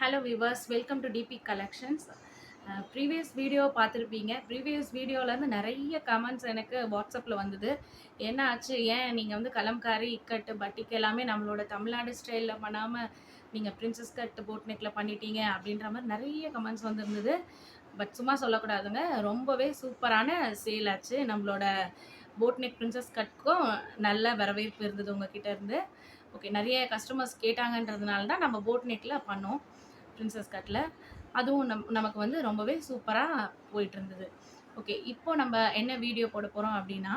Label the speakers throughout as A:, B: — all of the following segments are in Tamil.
A: Hello viewers, welcome to DP Collections. Previous video பார்த்துருப்பீங்க. ப்ரீவியஸ் வீடியோலேருந்து நிறைய கமெண்ட்ஸ் எனக்கு வாட்ஸ்அப்பில் வந்தது. என்ன ஆச்சு, ஏன் நீங்கள் வந்து கலம்காரி, இக்கட்டு, பட்டிக் எல்லாமே நம்மளோட தமிழ்நாடு ஸ்டைலில் பண்ணாமல் நீங்கள் பிரின்சஸ் கட் போட் நெக்கில் பண்ணிட்டீங்க அப்படின்ற மாதிரி நிறைய கமெண்ட்ஸ் வந்துருந்தது. பட் சும்மா சொல்லக்கூடாதுங்க, ரொம்பவே சூப்பரான சேல் ஆச்சு. நம்மளோட போட் நெக் பிரின்சஸ் கட்க்கும் நல்ல வரவேற்பு இருந்தது உங்ககிட்ட இருந்து. ஓகே, நிறைய கஸ்டமர்ஸ் கேட்டாங்கன்றதுனால தான் நம்ம போட் நெக்கில் பண்ணோம் பிரின்சஸ் கட்டில். அதுவும் நமக்கு வந்து ரொம்பவே சூப்பராக போயிட்டு இருந்தது. ஓகே, இப்போ நம்ம என்ன வீடியோ போட போகிறோம் அப்படின்னா,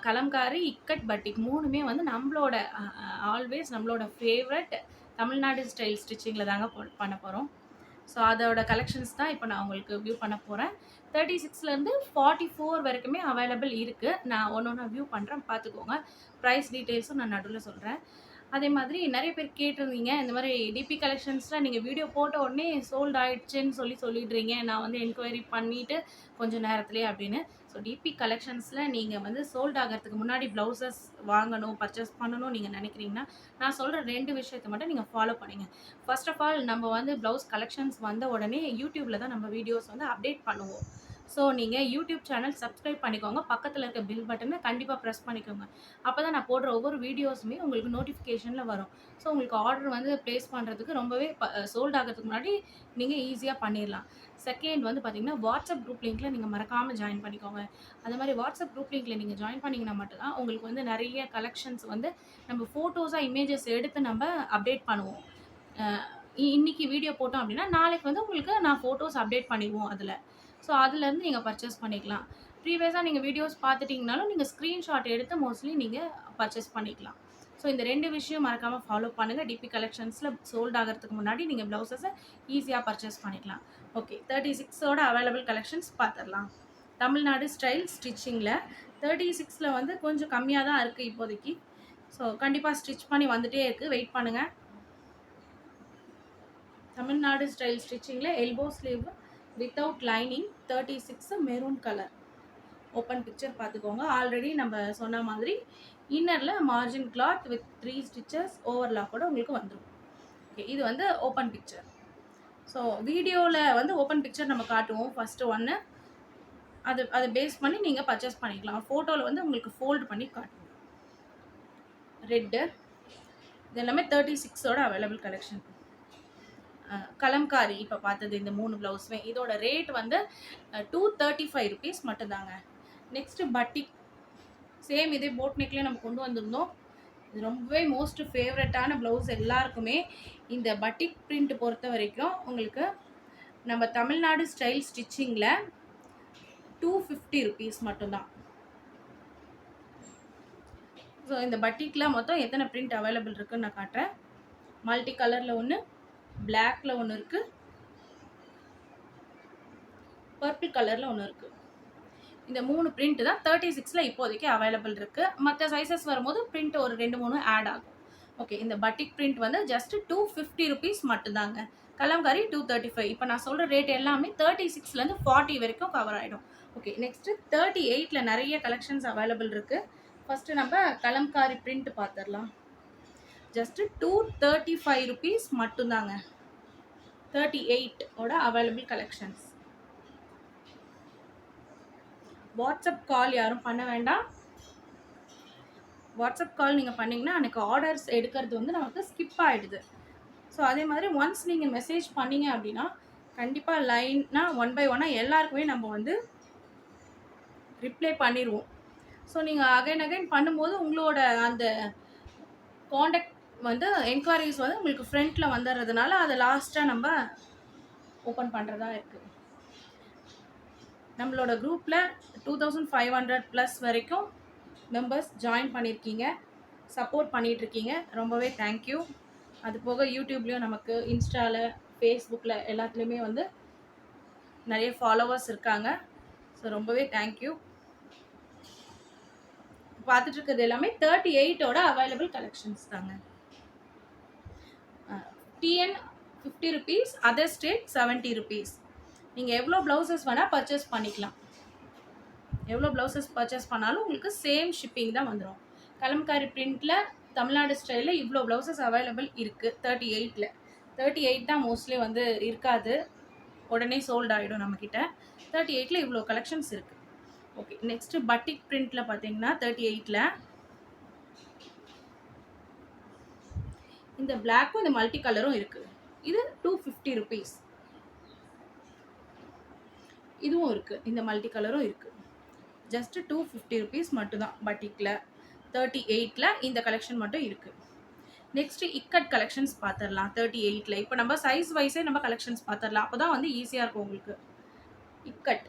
A: கலம்காரி, இக்கட், பட்டிக் மூணுமே வந்து நம்மளோட ஆல்வேஸ் நம்மளோட ஃபேவரட் தமிழ்நாடு ஸ்டைல் ஸ்டிச்சிங்கில் தாங்க பண்ண போகிறோம். ஸோ அதோட கலெக்ஷன்ஸ் தான் இப்போ நான் உங்களுக்கு வியூ பண்ண போகிறேன். 36லேருந்து 44 வரைக்குமே அவைலபிள் இருக்குது. நான் ஒன்று ஒன்றா வியூ பண்ணுறேன், பார்த்துக்கோங்க. ப்ரைஸ் டீட்டெயில்ஸும் நான் நடுவில் சொல்கிறேன். அதே மாதிரி நிறைய பேர் கேட்டிருந்தீங்க, இந்த மாதிரி டிபி கலெக்ஷன்ஸில் நீங்கள் வீடியோ போட்ட உடனே சோல்ட் ஆகிடுச்சுன்னு சொல்லிடுறீங்க, நான் வந்து என்கொயரி பண்ணிவிட்டு கொஞ்சம் நேரத்துலேயே அப்படின்னு. ஸோ டிபி கலெக்ஷன்ஸில் நீங்கள் வந்து சோல்ட் ஆகிறதுக்கு முன்னாடி ப்ளவுசஸ் வாங்கணும், பர்ச்சேஸ் பண்ணணும் நீங்கள் நினைக்கிறீங்கன்னா, நான் சொல்கிற 2 விஷயத்தை மட்டும் நீங்கள் ஃபாலோ பண்ணிங்க. ஃபர்ஸ்ட் ஆஃப் ஆல், நம்ம வந்து ப்ளவுஸ் கலெக்ஷன்ஸ் வந்த உடனே யூடியூப்பில் தான் நம்ம வீடியோஸ் வந்து அப்டேட் பண்ணுவோம். ஸோ நீங்கள் யூடியூப் சேனல் சப்ஸ்கிரைப் பண்ணிக்கோங்க. பக்கத்தில் இருக்க பில் பட்டனை கண்டிப்பாக ப்ரெஸ் பண்ணிக்கோங்க. அப்போ தான் நான் போடுற ஒவ்வொரு வீடியோஸுமே உங்களுக்கு நோட்டிஃபிகேஷனில் வரும். ஸோ உங்களுக்கு ஆர்டர் வந்து ப்ளேஸ் பண்ணுறதுக்கு ரொம்பவே சோல்ட் ஆகிறதுக்கு முன்னாடி நீங்கள் ஈஸியாக பண்ணிடலாம். செகண்ட் வந்து பார்த்திங்கன்னா, வாட்ஸ்அப் குரூப் லிங்க்கில் நீங்கள் மறக்காமல் ஜாயின் பண்ணிக்கோங்க. அந்த மாதிரி வாட்ஸ்அப் குரூப் லிங்க்கில் நீங்கள் ஜாயின் பண்ணிங்கன்னா மட்டும்தான் உங்களுக்கு வந்து நிறைய கலெக்ஷன்ஸ் வந்து நம்ம ஃபோட்டோஸாக இமேஜஸ் எடுத்து நம்ம அப்டேட் பண்ணுவோம். இன்னைக்கு வீடியோ போட்டோம் அப்படின்னா, நாளைக்கு வந்து உங்களுக்கு நான் ஃபோட்டோஸ் அப்டேட் பண்ணிடுவோம் அதில். ஸோ அதுலேருந்து நீங்கள் பர்ச்சேஸ் பண்ணிக்கலாம். ப்ரீவியஸாக நீங்கள் வீடியோஸ் பார்த்துட்டிங்கனாலும் நீங்கள் ஸ்க்ரீன்ஷாட் எடுத்து மோஸ்ட்லி நீங்கள் பர்ச்சேஸ் பண்ணிக்கலாம். ஸோ இந்த 2 விஷயம் மறக்காமல் ஃபாலோ பண்ணுங்கள். டிபி கலெக்ஷன்ஸில் சோல்ட் ஆகிறதுக்கு முன்னாடி நீங்கள் ப்ளவுஸஸை ஈஸியாக பர்ச்சேஸ் பண்ணிக்கலாம். ஓகே, 36ஓட அவைலபிள் கலெக்ஷன்ஸ் பார்த்துடலாம். தமிழ்நாடு ஸ்டைல் ஸ்டிச்சிங்கில் 36ல் வந்து கொஞ்சம் கம்மியாக தான் இருக்குது இப்போதைக்கு. ஸோ கண்டிப்பாக ஸ்டிச் பண்ணி வந்துகிட்டே இருக்குது, வெயிட் பண்ணுங்கள். தமிழ்நாடு ஸ்டைல் ஸ்டிச்சிங்கில் elbow sleeve without lining 36 maroon colour. Open picture பார்த்துக்கோங்க. ஆல்ரெடி நம்ம சொன்ன மாதிரி இன்னரில் margin cloth with 3 stitches overlock கூட உங்களுக்கு வந்துடும். ஓகே, இது வந்து ஓப்பன் பிக்சர். ஸோ வீடியோவில் வந்து ஓப்பன் பிக்சர் நம்ம காட்டுவோம் ஃபஸ்ட்டு ஒன்று. அதை பேஸ் பண்ணி நீங்கள் பர்ச்சேஸ் பண்ணிக்கலாம். ஃபோட்டோவில் வந்து உங்களுக்கு ஃபோல்டு பண்ணி காட்டுவோம். ரெட்டு இது எல்லாமே 36ஓட அவைலபிள் கலெக்ஷன். கலம்காரி இப்போ பார்த்தது இந்த 3 ப்ளவுஸுமே இதோட ரேட் வந்து 235 ருபீஸ் மட்டும்தாங்க. நெக்ஸ்ட்டு பட்டிக், சேம் இதே போட் நெக்லேயே நம்ம கொண்டு வந்திருந்தோம். இது ரொம்பவே மோஸ்ட் ஃபேவரட்டான ப்ளவுஸ் எல்லாருக்குமே. இந்த பட்டிக் பிரிண்ட் பொறுத்த வரைக்கும் உங்களுக்கு நம்ம தமிழ்நாடு ஸ்டைல் ஸ்டிச்சிங்கில் 250 ருபீஸ் மட்டும்தான். ஸோ இந்த பட்டிக்கில் மொத்தம் எத்தனை பிரிண்ட் அவைலபிள் இருக்குதுன்னு நான் காட்டுறேன். மல்டி கலரில் ஒன்று, பிளாக்ல ஒன்று இருக்குது, பர்பிள் கலரில் ஒன்று இருக்குது. இந்த 3 பிரிண்ட் தான் 36ல் இப்போதைக்கு அவைலபிள் இருக்குது. மற்ற சைஸஸ் வரும்போது பிரிண்ட் ஒரு 2-3 ஆட் ஆகும். ஓகே, இந்த பட்டிக் பிரிண்ட் வந்து ஜஸ்ட் 250 ருபீஸ் மட்டும்தாங்க. கலம்காரி 235. இப்போ நான் சொல்கிற ரேட் எல்லாமே 36லேருந்து 40 வரைக்கும் கவர் ஆகிடும். ஓகே, நெக்ஸ்ட்டு 38ல் நிறைய கலெக்ஷன்ஸ் அவைலபிள் இருக்குது. ஃபஸ்ட்டு நம்ம கலம்காரி பிரிண்ட் பார்த்துடலாம். ஜஸ்ட்டு 235 ருபீஸ் மட்டும்தாங்க. 38ஓட அவைலபிள் கலெக்ஷன்ஸ். வாட்ஸ்அப் கால் யாரும் பண்ண வேண்டாம். வாட்ஸ்அப் கால் நீங்கள் பண்ணிங்கன்னா எனக்கு ஆர்டர்ஸ் எடுக்கிறது வந்து நமக்கு ஸ்கிப் ஆகிடுது. ஸோ அதே மாதிரி ஒன்ஸ் நீங்கள் மெசேஜ் பண்ணிங்க அப்படின்னா கண்டிப்பாக லைனாக 1 by 1 எல்லாருக்குமே நம்ம வந்து ரிப்ளை பண்ணிடுவோம். ஸோ நீங்கள் அகைன் பண்ணும்போது உங்களோட அந்த காண்டாக்ட் வந்து என்கொயரிஸ் வந்து உங்களுக்கு ஃப்ரண்ட்டில் வந்துடுறதுனால அதை லாஸ்ட்டாக நம்ம ஓப்பன் பண்ணுறதா இருக்குது. நம்மளோட குரூப்பில் 2500+ வரைக்கும் மெம்பர்ஸ் ஜாயின் பண்ணியிருக்கீங்க, சப்போர்ட் பண்ணிகிட்ருக்கீங்க. ரொம்பவே தேங்க்யூ. அது போக யூடியூப்லேயும் நமக்கு இன்ஸ்டாவில், ஃபேஸ்புக்கில் எல்லாத்துலேயுமே வந்து நிறைய ஃபாலோவர்ஸ் இருக்காங்க. ஸோ ரொம்பவே தேங்க்யூ. பார்த்துட்ருக்கிறது எல்லாமே 38ஓட அவைலபிள் கலெக்ஷன்ஸ் தாங்க. TN 50 rupees, other state 70 rupees. நீங்கள் எவ்வளோ ப்ளவுசஸ் வேணால் பர்ச்சேஸ் பண்ணிக்கலாம். எவ்வளோ ப்ளவுசஸ் பர்ச்சேஸ் பண்ணாலும் உங்களுக்கு சேம் ஷிப்பிங் தான் வந்துடும். கலம்காரி பிரிண்டில் தமிழ்நாடு ஸ்டைலில் இவ்வளோ ப்ளவுசஸ் அவைலபிள் இருக்குது 38ல். 38 தான் மோஸ்ட்லி வந்து இருக்காது, உடனே சோல்ட் ஆகிடும் நம்மக்கிட்ட. 38ல் இவ்வளோ கலெக்ஷன்ஸ் இருக்குது. ஓகே, நெக்ஸ்ட்டு பட்டிக் பிரிண்டில் பார்த்தீங்கன்னா 38ல் இந்த பிளாக்கும் இந்த மல்டி கலரும் இருக்குது. இது 250 ருபீஸ். இதுவும் இருக்குது, இந்த மல்டி கலரும் இருக்குது. ஜஸ்ட் 250 ருபீஸ் மட்டும்தான். பட்டிக்கில் 38ல் இந்த கலெக்ஷன் மட்டும் இருக்குது. நெக்ஸ்ட்டு இக்கட் கலெக்ஷன்ஸ் பார்த்துடலாம். 38ல் இப்போ நம்ம சைஸ் வைஸே நம்ம கலெக்ஷன்ஸ் பார்த்துடலாம். அப்போ தான் வந்து ஈஸியாக இருக்கும் உங்களுக்கு. இக்கட்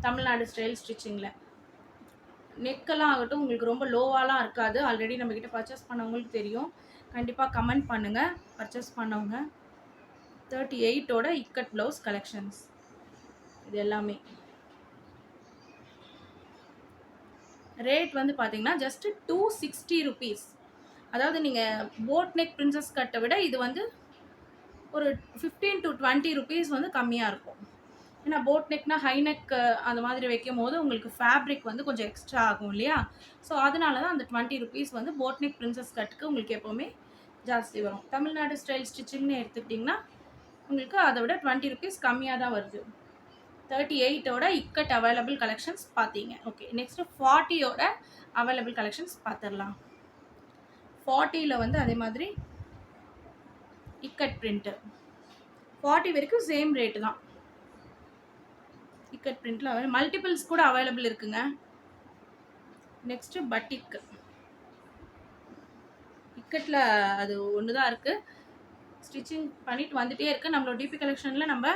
A: தமிழ்நாடு ஸ்டைல் ஸ்டிச்சிங்கில் நெக்கெல்லாம் ஆகட்டும் உங்களுக்கு ரொம்ப லோவாலாம் இருக்காது. ஆல்ரெடி நம்மக்கிட்ட பர்ச்சேஸ் பண்ணவங்களுக்கு தெரியும். கண்டிப்பாக கமெண்ட் பண்ணுங்கள் பர்ச்சேஸ் பண்ணவங்க. 38ஓட இக்கட் ப்ளவுஸ் கலெக்ஷன்ஸ் இது எல்லாமே. ரேட் வந்து பார்த்தீங்கன்னா ஜஸ்ட் 260 ருபீஸ். அதாவது நீங்கள் போட் நெக் பிரின்சஸ் கட்டை விட இது வந்து ஒரு 15 to 20 ருபீஸ் வந்து கம்மியாக இருக்கும். ஏன்னா போட் நெக்னா ஹை நெக் அந்த மாதிரி வைக்கும் போது உங்களுக்கு ஃபேப்ரிக் வந்து கொஞ்சம் எக்ஸ்ட்ரா ஆகும் இல்லையா? ஸோ அதனால தான் அந்த 20 ருபீஸ் வந்து போட் நெக் பிரின்சஸ் கட்டுக்கு உங்களுக்கு எப்போவுமே ஜாஸ்தி வரும். தமிழ்நாடு ஸ்டைல் ஸ்டிச்சிங்னு எடுத்துக்கிட்டிங்கன்னா உங்களுக்கு அதை விட 20 ருபீஸ் கம்மியாக தான் வருது. 38ஓட இக்கட் அவைலபிள் கலெக்ஷன்ஸ் பார்த்தீங்க. ஓகே, நெக்ஸ்ட்டு 40ஓட அவைலபிள் கலெக்ஷன்ஸ் பார்த்துடலாம். 40ல் வந்து அதே மாதிரி இக்கட் பிரிண்ட்டு 40 வரைக்கும் சேம் ரேட்டு தான். இக்கட் பிரிண்ட்டில் மல்டிபிள்ஸ் கூட அவைலபிள் இருக்குங்க. நெக்ஸ்ட்டு பட்டிக் இக்கட்டில் அது ஒன்று தான் இருக்குது. ஸ்டிச்சிங் பண்ணிட்டு வந்துகிட்டே இருக்குது. நம்மளோட டிபி கலெக்ஷனில் நம்ம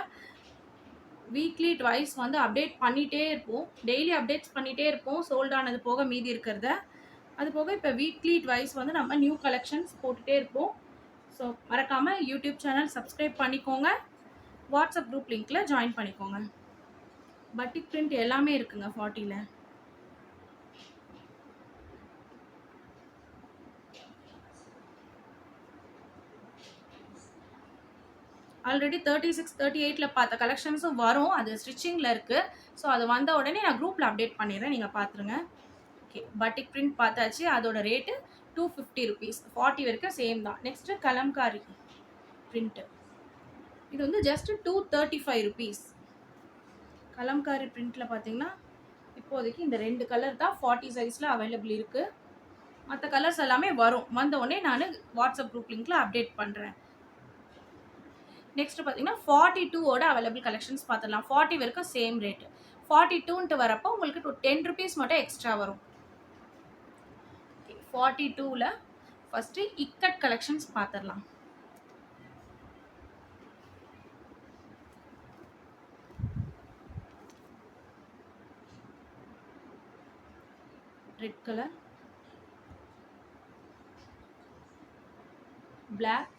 A: வீக்லி ட்வைஸ் வந்து அப்டேட் பண்ணிகிட்டே இருப்போம். டெய்லி அப்டேட்ஸ் பண்ணிகிட்டே இருப்போம். சோல்ட் ஆனது போக மீதி இருக்கிறத. அது போக இப்போ வீக்லி ட்வைஸ் வந்து நம்ம நியூ கலெக்ஷன்ஸ் போட்டுகிட்டே இருப்போம். ஸோ மறக்காமல் யூடியூப் சேனல் சப்ஸ்கிரைப் பண்ணிக்கோங்க. வாட்ஸ்அப் குரூப் லிங்க்கில் ஜாயின் பண்ணிக்கோங்க. பட்டிக் பிரிண்ட் எல்லாமே இருக்குங்க 40ல். ஆல்ரெடி 36, 38ல் பார்த்த கலெக்ஷன்ஸும் வரும். அது ஸ்டிச்சிங்கில் இருக்குது. ஸோ அது வந்த உடனே நான் குரூப்பில் அப்டேட் பண்ணிடுறேன், நீங்கள் பார்த்துருங்க. ஓகே, பட்டிக் பிரிண்ட் பார்த்தாச்சு. அதோட ரேட்டு 250 ருபீஸ். 40 வரைக்கும் சேம் தான். நெக்ஸ்ட்டு கலம்காரி பிரிண்ட்டு இது வந்து ஜஸ்ட் 235 ருபீஸ். கலம்காரி பிரிண்ட்டில் பார்த்தீங்கன்னா இப்போதைக்கு இந்த 2 கலர் தான் 40 சைஸில் அவைலபிள் இருக்குது. மற்ற கலர்ஸ் எல்லாமே வரும். வந்த உடனே நான் வாட்ஸ்அப் குரூப் லிங்க்கில் அப்டேட் பண்ணுறேன். நெக்ஸ்ட் பார்த்தீங்கன்னா 42ஓட அவைலபிள் கலெக்ஷன்ஸ் பார்த்துடலாம். 40 வரைக்கும் சேம் ரேட்டு. 42ன்ட்டு வரப்போ உங்களுக்கு 10 ருபீஸ் மட்டும் எக்ஸ்ட்ரா வரும். 42ல் ஃபஸ்ட்டு இக்கட் கலெக்ஷன்ஸ் பார்த்துடலாம். Red colour, black.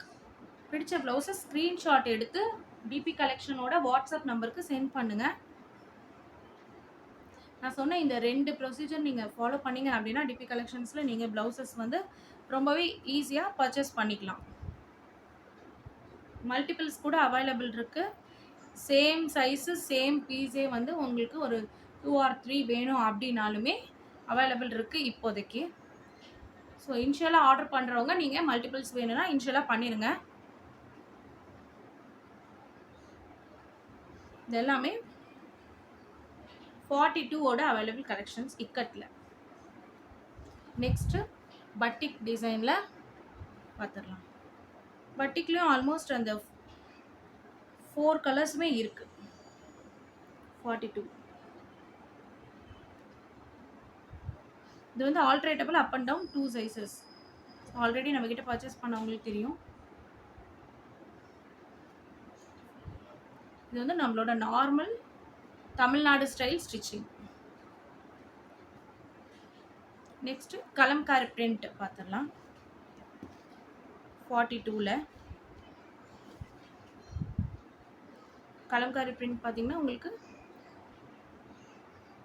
A: பிடிச்ச ப்ளவுஸை ஸ்க்ரீன்ஷாட் எடுத்து டிபி கலெக்ஷனோட வாட்ஸ்அப் நம்பருக்கு சென்ட் பண்ணுங்கள். நான் சொன்ன இந்த 2 ப்ரொசீஜர் நீங்கள் ஃபாலோ பண்ணிங்க அப்படின்னா டிபி கலெக்ஷன்ஸில் நீங்கள் ப்ளவுசஸ் வந்து ரொம்பவே ஈஸியாக பர்ச்சேஸ் பண்ணிக்கலாம். மல்டிபிள்ஸ் கூட அவைலபிள் இருக்குது. சேம் சைஸு சேம் பீஸே வந்து உங்களுக்கு ஒரு 2 or 3 வேணும் அப்படின்னாலுமே அவைலபிள் இருக்குது இப்போதைக்கு. ஸோ இனிஷியலாக ஆர்டர் பண்ணுறவங்க நீங்கள் மல்டிபிள்ஸ் வேணும்னா இனிஷியலாக பண்ணிடுங்க. இது எல்லாமே 42ஓட அவைலபிள் கலெக்ஷன்ஸ் இக்கட்டில். நெக்ஸ்ட்டு பட்டிக் டிசைனில் பார்த்துடலாம். பட்டிக்லேயும் ஆல்மோஸ்ட் அந்த 4 கலர்ஸுமே இருக்குது. 42 இது வந்து alterable up and down 2 sizes. Already நம்மக்கிட்ட பர்ச்சேஸ் பண்ணவங்களுக்கு தெரியும். இது வந்து நம்மளோட normal Tamil Nadu style stitching. Next kalamkari print பார்த்துடலாம். 42ல் கலம்காரி பிரிண்ட் பார்த்தீங்கன்னா உங்களுக்கு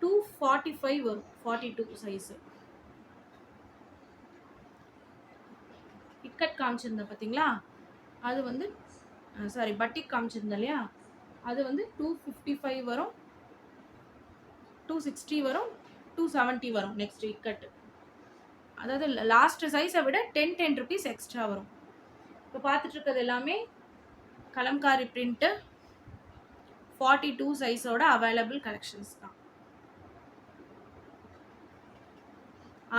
A: 245 வரும். 42 சைஸு. இக்கட் காமிச்சிருந்தேன் பார்த்தீங்களா, அது வந்து சாரி பட்டிக் காமிச்சிருந்தேன் இல்லையா, அது வந்து 255 வரும், 260 வரும், 270 வரும். நெக்ஸ்ட் இக்கட் அதாவது லாஸ்ட் சைஸை விட 10 ருபீஸ் எக்ஸ்ட்ரா வரும். இப்போ பார்த்துட்டு இருக்கிறது எல்லாமே கலம்காரி பிரிண்ட்டு 42 சைஸோட அவைலபிள் கலெக்ஷன்ஸ் தான்.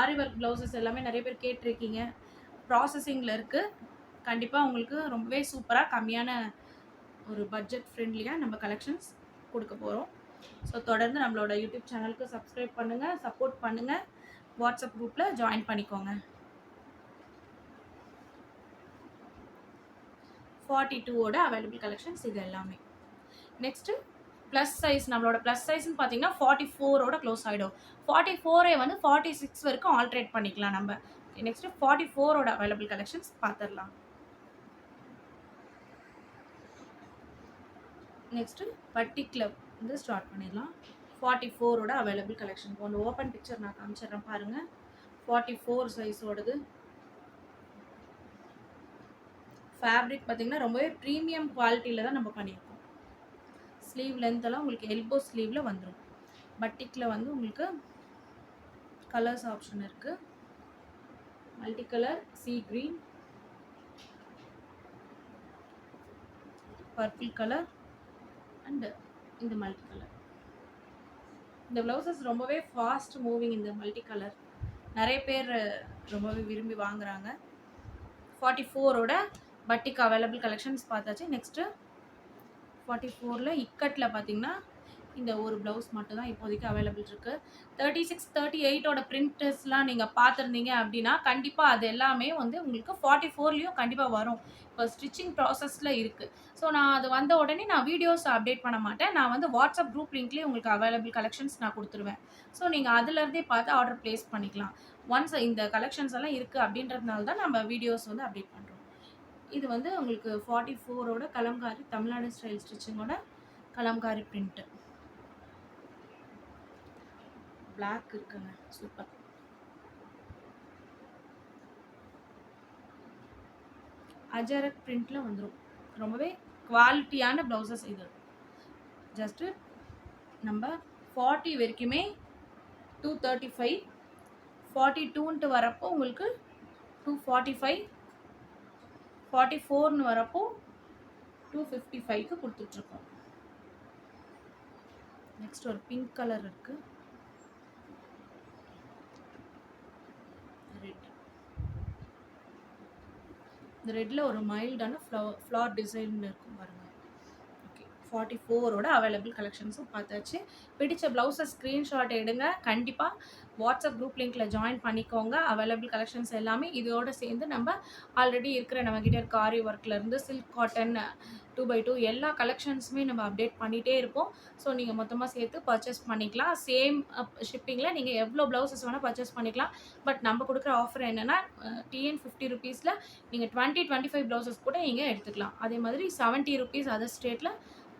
A: ஆரி ஒர்க் ப்ளவுசஸ் எல்லாமே நிறைய பேர் கேட்டிருக்கீங்க. ப்ராசஸிங்கில் இருக்குது. கண்டிப்பாக உங்களுக்கு ரொம்பவே சூப்பராக கம்மியான ஒரு பட்ஜெட் ஃப்ரெண்ட்லியாக நம்ம கலெக்ஷன்ஸ் கொடுக்க போகிறோம். ஸோ தொடர்ந்து நம்மளோட யூடியூப் சேனலுக்கு சப்ஸ்கிரைப் பண்ணுங்கள், சப்போர்ட் பண்ணுங்கள், வாட்ஸ்அப் குரூப்பில் ஜாயின் பண்ணிக்கோங்க. 42ஓட அவைலபிள் கலெக்ஷன்ஸ் இது எல்லாமே. Next plus size. நம்மளோட ப்ளஸ் சைஸ்ன்னு பார்த்தீங்கன்னா 44ஓட க்ளோஸ் ஆகிடும். 44 வந்து 46 வரைக்கும் ஆல்ட்ரேட் பண்ணிக்கலாம் நம்ம. நெக்ஸ்ட்டு 44ஓட அவைலபிள் கலெக்ஷன்ஸ் பார்த்துடலாம். நெக்ஸ்ட்டு பட்டிக்கில் வந்து ஸ்டார்ட் பண்ணிடலாம். 44ஓட அவைலபிள் கலெக்ஷன். ஒன்று ஓப்பன் பிக்சர் நான் காமிச்சிடுறேன் பாருங்கள். 44 சைஸோடது. ஃபேப்ரிக் பார்த்திங்கன்னா ரொம்பவே ப்ரீமியம் குவாலிட்டியில் தான் நம்ம பண்ணியிருக்கோம். ஸ்லீவ் லென்த்தெல்லாம் உங்களுக்கு எல்போ ஸ்லீவில் வந்துடும். பட்டிக்கில் வந்து உங்களுக்கு கலர்ஸ் ஆப்ஷன் இருக்குது. Multi colour, sea green, purple colour and இந்த மல்டி கலர். இந்த ப்ளவுசஸ் ரொம்பவே ஃபாஸ்ட் மூவிங். இந்த மல்டி கலர் நிறைய பேர் ரொம்பவே விரும்பி வாங்குறாங்க. 44ஓட பட்டிக் அவைலபிள் கலெக்ஷன்ஸ் பார்த்தாச்சு. நெக்ஸ்ட்டு 44ல் இக்கட்டில் பார்த்தீங்கன்னா இந்த ஒரு ப்ளவுஸ் மட்டும் தான் இப்போதைக்கு அவைலபிள் இருக்குது. 36, 38ஓட பிரிண்டர்ஸ்லாம் நீங்கள் பார்த்துருந்தீங்க அப்படின்னா கண்டிப்பாக அது எல்லாமே வந்து உங்களுக்கு 44லேயும் கண்டிப்பாக வரும். இப்போ ஸ்டிச்சிங் ப்ராசஸில் இருக்குது. ஸோ நான் அது வந்த உடனே நான் வீடியோஸ் அப்டேட் பண்ண மாட்டேன். நான் வந்து வாட்ஸ்அப் குரூப் லிங்க்லேயே உங்களுக்கு அவைலபிள் கலெக்ஷன்ஸ் நான் கொடுத்துருவேன். ஸோ நீங்கள் அதுலேருந்தே பார்த்து ஆர்டர் ப்ளேஸ் பண்ணிக்கலாம். ஒன்ஸ் இந்த கலெக்ஷன்ஸ் எல்லாம் இருக்குது அப்படின்றதுனால தான் நம்ம வீடியோஸ் வந்து அப்டேட் பண்ணுறோம். இது வந்து உங்களுக்கு 44ஓட கலம்காரி தமிழ்நாடு ஸ்டைல் ஸ்டிச்சிங்கோட கலம்காரி பிரிண்ட்டு. பிளாக் இருக்குங்க, சூப்பர். அஜரக் பிரிண்ட்டில் வந்துடும். ரொம்பவே குவாலிட்டியான ப்ளவுசஸ் இது. ஜஸ்ட்டு நம்ம 40 வரைக்குமே 235, 42ன்ட்டு வரப்போ உங்களுக்கு 245, 44ன்னு வரப்போ 255க்கு கொடுத்துட்ருக்கோம். நெக்ஸ்ட் ஒரு பிங்க் கலர் இருக்குது. ரெட். இந்த ரெட்டில் ஒரு மைல்டான ஃப்ளார் டிசைன் இருக்கும் பாருங்கள். ஓகே, 44ஓட அவைலபிள் கலெக்ஷன்ஸும் பார்த்தாச்சு. பிடிச்ச ப்ளவுஸை ஸ்க்ரீன்ஷாட் எடுங்க. கண்டிப்பாக வாட்ஸ்அப் குரூப் லிங்க்கில் ஜாயின் பண்ணிக்கோங்க. அவைலபிள் கலெக்ஷன்ஸ் எல்லாமே இதோடு சேர்ந்து நம்ம ஆல்ரெடி இருக்கிற நம்மக்கிட்ட இருக்க ஆரி ஒர்க்லேருந்து சில்க் காட்டன் 2x2 எல்லா கலெக்ஷன்ஸுமே நம்ம அப்டேட் பண்ணிகிட்டே இருப்போம். ஸோ நீங்கள் மொத்தமாக சேர்த்து பர்ச்சேஸ் பண்ணிக்கலாம். சேம் ஷிப்பிங்கில் நீங்கள் எவ்வளோ ப்ளவுசஸ் வேணால் பர்ச்சேஸ் பண்ணிக்கலாம். பட் நம்ம கொடுக்குற ஆஃபர் என்னென்னா TN 50 ருபீஸில் நீங்கள் 20-25 ப்ளவுசஸ் கூட நீங்கள் எடுத்துக்கலாம். அதே மாதிரி 70 ருபீஸ் அதர் ஸ்டேட்டில்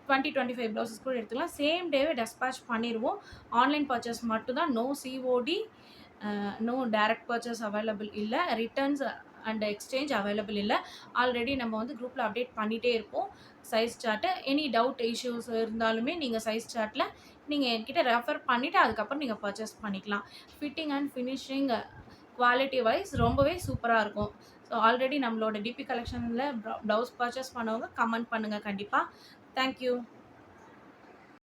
A: 20-25 ப்ளவுசஸ் கூட எடுத்துக்கலாம். சேம் டேவே டெஸ்பேச் பண்ணிடுவோம். ஆன்லைன் பர்ச்சேஸ் மட்டும்தான். No COD, no direct purchase available இல்லை. ரிட்டர்ன்ஸ் அண்ட் எக்ஸ்சேஞ்ச் அவைலபிள் இல்லை. ஆல்ரெடி நம்ம வந்து குரூப்பில் அப்டேட் பண்ணிகிட்டே இருப்போம் size chart. Any doubt issues இருந்தாலுமே நீங்கள் சைஸ் சார்ட்டில் நீங்கள் என்கிட்ட ரெஃபர் பண்ணிவிட்டு அதுக்கப்புறம் நீங்கள் பர்ச்சேஸ் பண்ணிக்கலாம். Fitting and finishing quality wise ரொம்பவே சூப்பராக இருக்கும். ஸோ ஆல்ரெடி நம்மளோட DP கலெக்ஷனில் ப்ளவுஸ் பர்ச்சேஸ் பண்ணவங்க கமெண்ட் பண்ணுங்கள் கண்டிப்பாக. தேங்க்யூ.